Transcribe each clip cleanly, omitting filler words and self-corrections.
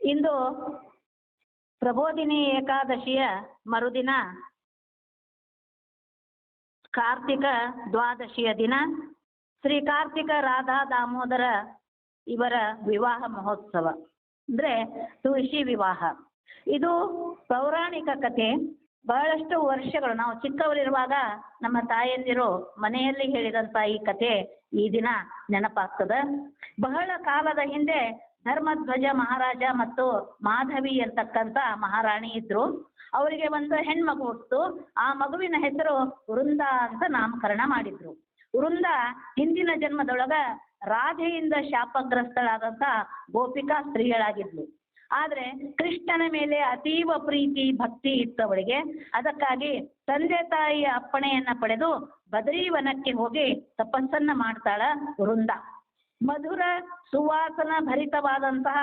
ಇಂದು ಪ್ರಬೋಧಿನಿ ಏಕಾದಶಿಯ ಮರುದಿನ ಕಾರ್ತಿಕ ದ್ವಾದಶಿಯ ದಿನ ಶ್ರೀ ಕಾರ್ತಿಕ ರಾಧಾ ದಾಮೋದರ ಇವರ ವಿವಾಹ ಮಹೋತ್ಸವ ಅಂದರೆ ತುಳಸಿ ವಿವಾಹ. ಇದು ಪೌರಾಣಿಕ ಕಥೆ. ಬಹಳಷ್ಟು ವರ್ಷಗಳು ನಾವು ಚಿಕ್ಕವರಿರುವಾಗ ನಮ್ಮ ತಾಯಂದಿರು ಮನೆಯಲ್ಲಿ ಹೇಳಿದಂಥ ಈ ಕಥೆ ಈ ದಿನ ನೆನಪಾಗ್ತದೆ. ಬಹಳ ಕಾಲದ ಹಿಂದೆ ಧರ್ಮಧ್ವಜ ಮಹಾರಾಜ ಮತ್ತು ಮಾಧವಿ ಅಂತಕ್ಕಂಥ ಮಹಾರಾಣಿ ಇದ್ರು. ಅವರಿಗೆ ಒಂದು ಹೆಣ್ಮಗು ಹುಟ್ಟಿತು. ಆ ಮಗುವಿನ ಹೆಸರು ವೃಂದ ಅಂತ ನಾಮಕರಣ ಮಾಡಿದ್ರು. ವೃಂದ ಹಿಂದಿನ ಜನ್ಮದೊಳಗ ರಾಧೆಯಿಂದ ಶಾಪಗ್ರಸ್ತಳಾದಂಥ ಗೋಪಿಕಾ ಸ್ತ್ರೀಯಳಾಗಿದ್ಲು. ಆದರೆ ಕೃಷ್ಣನ ಮೇಲೆ ಅತೀವ ಪ್ರೀತಿ ಭಕ್ತಿ ಇತ್ತು ಅವಳಿಗೆ. ಅದಕ್ಕಾಗಿ ತಂದೆ ತಾಯಿಯ ಅಪ್ಪಣೆಯನ್ನ ಪಡೆದು ಬದರೀವನಕ್ಕೆ ಹೋಗಿ ತಪಸ್ಸನ್ನ ಮಾಡ್ತಾಳ ವೃಂದ. ಮಧುರ ಸುವಾಸನ ಭರಿತವಾದಂತಹ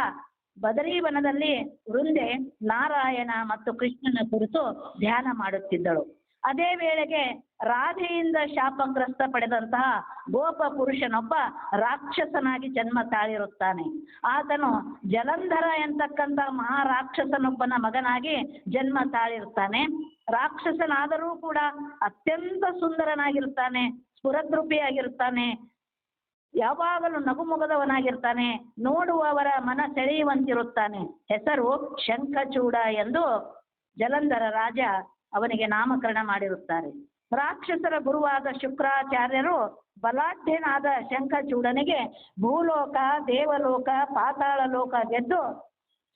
ಬದರೀವನದಲ್ಲಿ ವೃಂದೆ ನಾರಾಯಣ ಮತ್ತು ಕೃಷ್ಣನ ಕುರಿತು ಧ್ಯಾನ ಮಾಡುತ್ತಿದ್ದಳು. ಅದೇ ವೇಳೆಗೆ ರಾಧೆಯಿಂದ ಶಾಪಗ್ರಸ್ತ ಪಡೆದಂತಹ ಗೋಪ ಪುರುಷನೊಬ್ಬ ರಾಕ್ಷಸನಾಗಿ ಜನ್ಮ ತಾಳಿರುತ್ತಾನೆ. ಆತನು ಜಲಂಧರ ಎಂತಕ್ಕಂಥ ಮಹಾರಾಕ್ಷಸನೊಬ್ಬನ ಮಗನಾಗಿ ಜನ್ಮ ತಾಳಿರುತ್ತಾನೆ. ರಾಕ್ಷಸನಾದರೂ ಕೂಡ ಅತ್ಯಂತ ಸುಂದರನಾಗಿರುತ್ತಾನೆ, ಸ್ಫುರದ್ರೂಪಿಯಾಗಿರುತ್ತಾನೆ, ಯಾವಾಗಲೂ ನಗುಮೊಗದವನಾಗಿರ್ತಾನೆ, ನೋಡುವವರ ಮನ ಸೆಳೆಯುವಂತಿರುತ್ತಾನೆ. ಹೆಸರು ಶಂಖಚೂಡ ಎಂದು ಜಲಂಧರ ರಾಜ ಅವನಿಗೆ ನಾಮಕರಣ ಮಾಡಿರುತ್ತಾರೆ. ರಾಕ್ಷಸರ ಗುರುವಾದ ಶುಕ್ರಾಚಾರ್ಯರು ಬಲಾಢ್ಯನಾದ ಶಂಖಚೂಡನಿಗೆ ಭೂಲೋಕ, ದೇವಲೋಕ, ಪಾತಾಳ ಲೋಕ ಗೆದ್ದು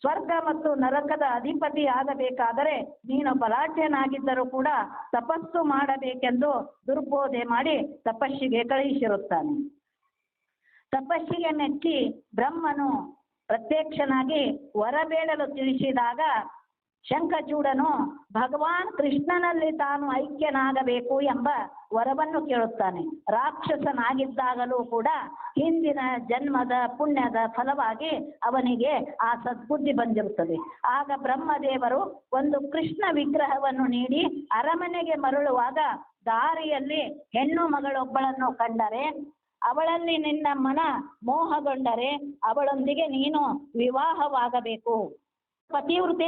ಸ್ವರ್ಗ ಮತ್ತು ನರಕದ ಅಧಿಪತಿ ಆಗಬೇಕಾದರೆ ನೀನು ಬಲಾಢ್ಯನಾಗಿದ್ದರೂ ಕೂಡ ತಪಸ್ಸು ಮಾಡಬೇಕೆಂದು ದುರ್ಬೋಧೆ ಮಾಡಿ ತಪಸ್ಸಿಗೆ ಕಳುಹಿಸಿರುತ್ತಾನೆ. ತಪಸ್ಸಿಗೆ ಮೆಚ್ಚಿ ಬ್ರಹ್ಮನು ಪ್ರತ್ಯಕ್ಷನಾಗಿ ವರಬೇಡಲು ತಿಳಿಸಿದಾಗ ಶಂಖಚೂಡನು ಭಗವಾನ್ ಕೃಷ್ಣನಲ್ಲಿ ತಾನು ಐಕ್ಯನಾಗಬೇಕು ಎಂಬ ವರವನ್ನು ಕೇಳುತ್ತಾನೆ. ರಾಕ್ಷಸನಾಗಿದ್ದಾಗಲೂ ಕೂಡ ಹಿಂದಿನ ಜನ್ಮದ ಪುಣ್ಯದ ಫಲವಾಗಿ ಅವನಿಗೆ ಆ ಸದ್ಬುದ್ಧಿ ಬಂದಿರುತ್ತದೆ. ಆಗ ಬ್ರಹ್ಮದೇವರು ಒಂದು ಕೃಷ್ಣ ವಿಗ್ರಹವನ್ನು ನೀಡಿ ಅರಮನೆಗೆ ಮರಳುವಾಗ ದಾರಿಯಲ್ಲಿ ಹೆಣ್ಣು ಮಗಳೊಬ್ಬಳನ್ನು ಕಂಡರೆ, ಅವಳಲ್ಲಿ ನಿನ್ನ ಮನ ಮೋಹಗೊಂಡರೆ ಅವಳೊಂದಿಗೆ ನೀನು ವಿವಾಹವಾಗಬೇಕು. ಪತಿವೃತೆ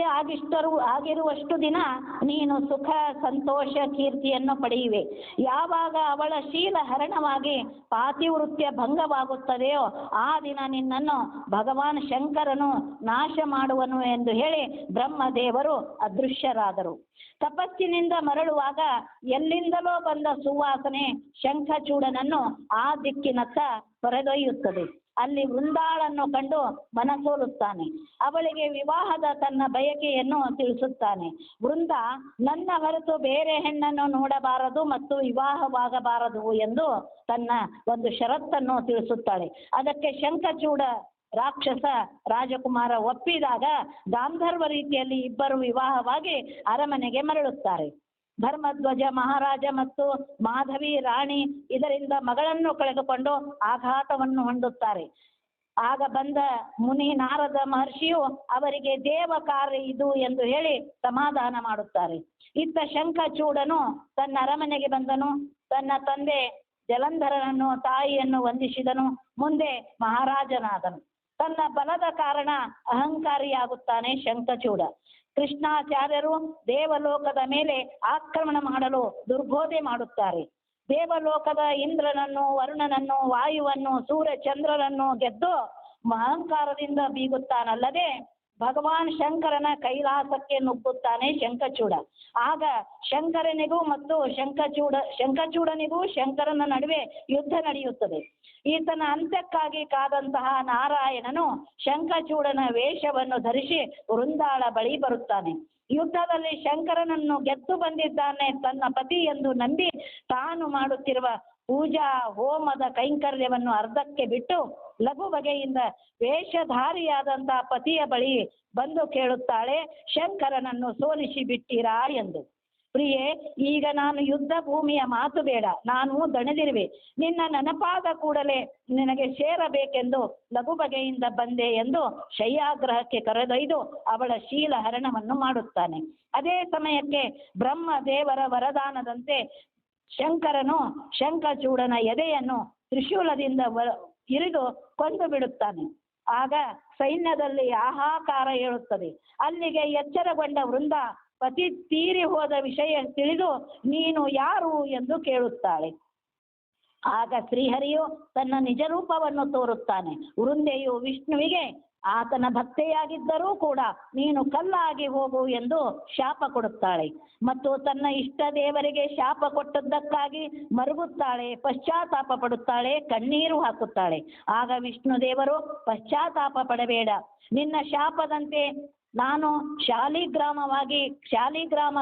ಆಗಿರುವಷ್ಟು ದಿನ ನೀನು ಸುಖ, ಸಂತೋಷ, ಕೀರ್ತಿಯನ್ನು ಪಡೆಯುವೆ. ಯಾವಾಗ ಅವಳ ಶೀಲ ಹರಣವಾಗಿ ಪಾತಿವೃತ್ಯ ಭಂಗವಾಗುತ್ತದೆಯೋ ಆ ದಿನ ನಿನ್ನನ್ನು ಭಗವಾನ್ ಶಂಕರನು ನಾಶ ಮಾಡುವನು ಎಂದು ಹೇಳಿ ಬ್ರಹ್ಮದೇವರು ಅದೃಶ್ಯರಾದರು. ತಪಸ್ಸಿನಿಂದ ಮರಳುವಾಗ ಎಲ್ಲಿಂದಲೋ ಬಂದ ಸುವಾಸನೆ ಶಂಖಚೂಡನನ್ನು ಆ ದಿಕ್ಕಿನತ್ತ ಹೊರೆದೊಯ್ಯುತ್ತದೆ. ಅಲ್ಲಿ ವೃಂದಾಳನ್ನು ಕಂಡು ಮನಸೋಲುತ್ತಾನೆ. ಅವಳಿಗೆ ವಿವಾಹದ ತನ್ನ ಬಯಕೆಯನ್ನು ತಿಳಿಸುತ್ತಾನೆ. ವೃಂದ ನನ್ನ ಹೊರತು ಬೇರೆ ಹೆಣ್ಣನ್ನು ನೋಡಬಾರದು ಮತ್ತು ವಿವಾಹವಾಗಬಾರದು ಎಂದು ತನ್ನ ಒಂದು ಷರತ್ತನ್ನು ತಿಳಿಸುತ್ತಾಳೆ. ಅದಕ್ಕೆ ಶಂಖಚೂಡ ರಾಕ್ಷಸ ರಾಜಕುಮಾರ ಒಪ್ಪಿದಾಗ ಗಾಂಧರ್ವ ರೀತಿಯಲ್ಲಿ ಇಬ್ಬರು ವಿವಾಹವಾಗಿ ಅರಮನೆಗೆ ಮರಳುತ್ತಾರೆ. ಧರ್ಮಧ್ವಜ ಮಹಾರಾಜ ಮತ್ತು ಮಾಧವಿ ರಾಣಿ ಇದರಿಂದ ಮಗಳನ್ನು ಕಳೆದುಕೊಂಡು ಆಘಾತವನ್ನು ಹೊಂದುತ್ತಾರೆ. ಆಗ ಬಂದ ಮುನಿ ನಾರದ ಮಹರ್ಷಿಯು ಅವರಿಗೆ ದೇವ ಕಾರ್ಯ ಇದು ಎಂದು ಹೇಳಿ ಸಮಾಧಾನ ಮಾಡುತ್ತಾರೆ. ಇತ್ತ ಶಂಖಚೂಡನು ತನ್ನ ಅರಮನೆಗೆ ಬಂದನು. ತನ್ನ ತಂದೆ ಜಲಂಧರನನ್ನು, ತಾಯಿಯನ್ನು ವಂದಿಸಿದನು. ಮುಂದೆ ಮಹಾರಾಜನಾದನು. ತನ್ನ ಬಲದ ಕಾರಣ ಅಹಂಕಾರಿಯಾಗುತ್ತಾನೆ ಶಂಖಚೂಡ. ಕೃಷ್ಣಾಚಾರ್ಯರು ದೇವಲೋಕದ ಮೇಲೆ ಆಕ್ರಮಣ ಮಾಡಲು ದುರ್ಬೋಧೆ ಮಾಡುತ್ತಾರೆ. ದೇವಲೋಕದ ಇಂದ್ರನನ್ನು, ವರುಣನನ್ನು, ವಾಯುವನ್ನು, ಸೂರ್ಯ ಚಂದ್ರನನ್ನು ಗೆದ್ದು ಅಹಂಕಾರದಿಂದ ಬೀಗುತ್ತಾನಲ್ಲದೆ ಭಗವಾನ್ ಶಂಕರನ ಕೈಲಾಸಕ್ಕೆ ನುಗ್ಗುತ್ತಾನೆ ಶಂಖಚೂಡ. ಆಗ ಶಂಕರನಿಗೂ ಮತ್ತು ಶಂಖಚೂಡನಿಗೂ ಶಂಕರನ ನಡುವೆ ಯುದ್ಧ ನಡೆಯುತ್ತದೆ. ಈತನ ಅಂತ್ಯಕ್ಕಾಗಿ ಕಾದಂತಹ ನಾರಾಯಣನು ಶಂಖಚೂಡನ ವೇಷವನ್ನು ಧರಿಸಿ ವೃಂದಾಳ ಬಳಿ ಬರುತ್ತಾನೆ. ಯುದ್ಧದಲ್ಲಿ ಶಂಕರನನ್ನು ಗೆದ್ದು ಬಂದಿದ್ದಾನೆ ತನ್ನ ಪತಿ ಎಂದು ನಂಬಿ ತಾನು ಮಾಡುತ್ತಿರುವ ಪೂಜಾ ಹೋಮದ ಕೈಂಕರ್ಯವನ್ನು ಅರ್ಧಕ್ಕೆ ಬಿಟ್ಟು ಲಘು ಬಗೆಯಿಂದ ವೇಷಧಾರಿಯಾದಂತಹ ಪತಿಯ ಬಳಿ ಬಂದು ಕೇಳುತ್ತಾಳೆ, ಶಂಕರನನ್ನು ಸೋಲಿಸಿ ಬಿಟ್ಟಿರಾ ಎಂದು. ಪ್ರಿಯೆ, ಈಗ ನಾನು ಯುದ್ಧ ಭೂಮಿಯ ಮಾತು ಬೇಡ, ನಾನು ದಣಿದಿರುವೆ. ನಿನ್ನ ನೆನಪಾದ ಕೂಡಲೇ ನಿನಗೆ ಸೇರಬೇಕೆಂದು ಲಘು ಬಗೆಯಿಂದ ಬಂದೆ ಎಂದು ಶಯ್ಯಾಗ್ರಹಕ್ಕೆ ಕರೆದೊಯ್ದು ಅವಳ ಶೀಲ ಹರಣವನ್ನು ಮಾಡುತ್ತಾನೆ. ಅದೇ ಸಮಯಕ್ಕೆ ಬ್ರಹ್ಮದೇವರ ವರದಾನದಂತೆ ಶಂಕರನು ಶಂಖಚೂಡನ ಎದೆಯನ್ನು ತ್ರಿಶೂಲದಿಂದ ಇರಿದು ಕೊಂದು ಬಿಡುತ್ತಾನೆ. ಆಗ ಸೈನ್ಯದಲ್ಲಿ ಹಾಹಾಕಾರ ಹೇಳುತ್ತದೆ. ಅಲ್ಲಿಗೆ ಎಚ್ಚರಗೊಂಡ ವೃಂದ ಪತಿ ತೀರಿ ಹೋದ ವಿಷಯ ತಿಳಿದು ನೀನು ಯಾರು ಎಂದು ಕೇಳುತ್ತಾಳೆ. ಆಗ ಶ್ರೀಹರಿಯು ತನ್ನ ನಿಜ ರೂಪವನ್ನು ತೋರುತ್ತಾನೆ. ವೃಂದೆಯು ವಿಷ್ಣುವಿಗೆ ಆತನ ಭಕ್ತೆಯಾಗಿದ್ದರೂ ಕೂಡ ನೀನು ಕಲ್ಲಾಗಿ ಹೋಗು ಎಂದು ಶಾಪ ಕೊಡುತ್ತಾಳೆ. ಮತ್ತು ತನ್ನ ಇಷ್ಟ ದೇವರಿಗೆ ಶಾಪ ಕೊಟ್ಟದ್ದಕ್ಕಾಗಿ ಮರುಗುತ್ತಾಳೆ, ಪಶ್ಚಾತ್ತಾಪ ಪಡುತ್ತಾಳೆ, ಕಣ್ಣೀರು ಹಾಕುತ್ತಾಳೆ. ಆಗ ವಿಷ್ಣು ದೇವರು, ಪಶ್ಚಾತ್ತಾಪ ಪಡಬೇಡ, ನಿನ್ನ ಶಾಪದಂತೆ ನಾನು ಶಾಲಿಗ್ರಾಮ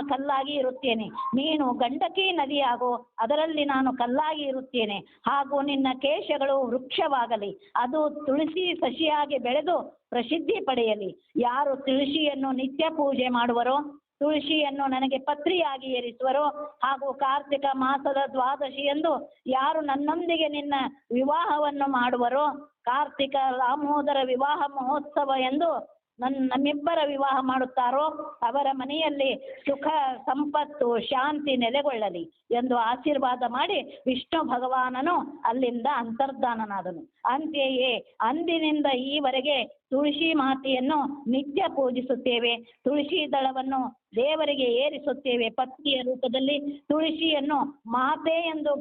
ಕಲ್ಲಾಗಿ ಇರುತ್ತೇನೆ. ನೀನು ಗಂಡಕಿ ನದಿಯಾಗೋ, ಅದರಲ್ಲಿ ನಾನು ಕಲ್ಲಾಗಿ ಇರುತ್ತೇನೆ. ಹಾಗೂ ನಿನ್ನ ಕೇಶಗಳು ವೃಕ್ಷವಾಗಲಿ, ಅದು ತುಳಸಿ ಸಸಿಯಾಗಿ ಬೆಳೆದು ಪ್ರಸಿದ್ಧಿ ಪಡೆಯಲಿ. ಯಾರು ತುಳಸಿಯನ್ನು ನಿತ್ಯ ಪೂಜೆ ಮಾಡುವರೋ, ತುಳಸಿಯನ್ನು ನನಗೆ ಪತ್ರಿಯಾಗಿ ಏರಿಸುವರೋ, ಹಾಗೂ ಕಾರ್ತಿಕ ಮಾಸದ ದ್ವಾದಶಿಯಂದು ಯಾರು ನನ್ನೊಂದಿಗೆ ನಿನ್ನ ವಿವಾಹವನ್ನು ಮಾಡುವರೋ, ಕಾರ್ತಿಕ ದಾಮೋದರ ವಿವಾಹ ಮಹೋತ್ಸವ ಎಂದು ನಮ್ಮಿಬ್ಬರ ವಿವಾಹ ಮಾಡುತ್ತಾರೋ ಅವರ ಮನೆಯಲ್ಲಿ ಸುಖ ಸಂಪತ್ತು ಶಾಂತಿ ನೆಲೆಗೊಳ್ಳಲಿ ಎಂದು ಆಶೀರ್ವಾದ ಮಾಡಿ ವಿಷ್ಣು ಭಗವಾನನು ಅಲ್ಲಿಂದ ಅಂತರ್ಧಾನನಾದನು. ಅಂತೆಯೇ ಅಂದಿನಿಂದ ಈವರೆಗೆ ತುಳಸಿ ಮಾತೆಯನ್ನು ನಿತ್ಯ ಪೂಜಿಸುತ್ತೇವೆ. ತುಳಸಿ ದಳವನ್ನು ದೇವರಿಗೆ ಏರಿಸುತ್ತೇವೆ. ಪತ್ನಿಯ ರೂಪದಲ್ಲಿ ತುಳಸಿಯನ್ನು ಮಾತೆ ಎಂದು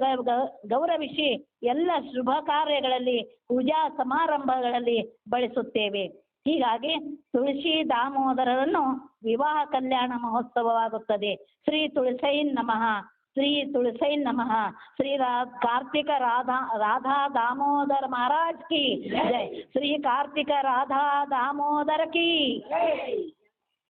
ಗೌರವಿಸಿ ಎಲ್ಲ ಶುಭ ಕಾರ್ಯಗಳಲ್ಲಿ ಪೂಜಾ ಸಮಾರಂಭಗಳಲ್ಲಿ ಬಳಸುತ್ತೇವೆ. ಹೀಗಾಗಿ ತುಳಸಿ ದಾಮೋದರರನ್ನು ವಿವಾಹ ಕಲ್ಯಾಣ ಮಹೋತ್ಸವವಾಗುತ್ತದೆ. ಶ್ರೀ ತುಳಸೈ ನಮಃ, ಶ್ರೀ ತುಳಸೈ ನಮಃ. ಕಾರ್ತಿಕ ರಾಧಾ ದಾಮೋದರ ಮಹಾರಾಜ್ ಕಿ ಜೈ. ಶ್ರೀ ಕಾರ್ತಿಕ ರಾಧಾ ದಾಮೋದರ ಕಿ.